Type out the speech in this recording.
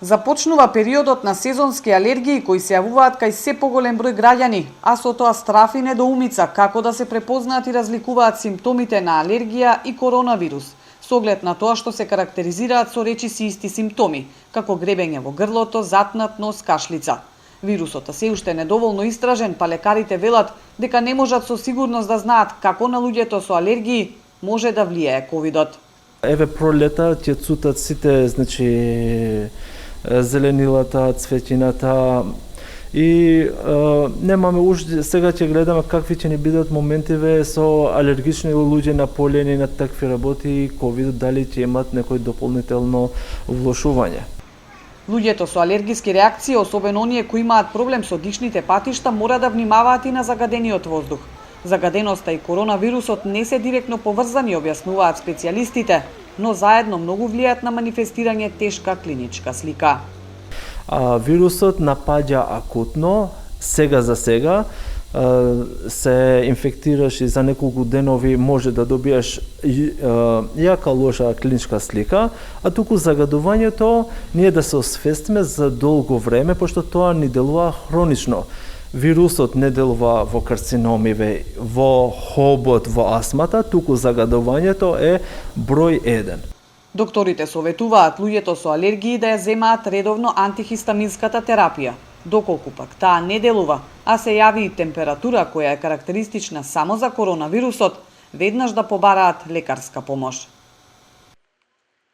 Започнува периодот на сезонски алергии кои се јавуваат кај се поголем број граѓани, а со тоа страф и недоумица како да се препознаат и разликуваат симптомите на алергија и коронавирус, со оглед на тоа што се карактеризираат со речиси исти симптоми, како гребење во грлото, затнат нос, кашлица. Вирусот е се уште недоволно истражен, па лекарите велат дека не можат со сигурност да знаат како на луѓето со алергии може да влијае ковидот. Еве пролета ќе цутат сите, зеленилата, цветината и немаме уште, сега ќе гледаме какви ќе ни бидат моментиве со алергични луѓе наполени на такви работи и ковид, дали ќе имат некој дополнително влошување. Луѓето со алергиски реакции, особено оние кои имаат проблем со дишните патишта, мора да внимаваат и на загадениот воздух. Загаденоста и коронавирусот не се директно поврзани, објаснуваат специјалистите, но заедно многу влијаат на манифестирање тешка клиничка слика. Вирусот напаѓа акутно, сега за сега, се инфектираш и за неколку денови може да добиеш јака лоша клиничка слика, а туку загадувањето ние да се освестиме за долго време, пошто тоа ни делува хронично. Вирусот не делува во карциномиве, во хобот, во астмата, туку загадувањето е број 1. Докторите советуваат луѓето со алергии да ја земаат редовно антихистаминската терапија. Доколку пак таа не делува, а се јави и температура која е карактеристична само за коронавирусот, веднаш да побараат лекарска помош.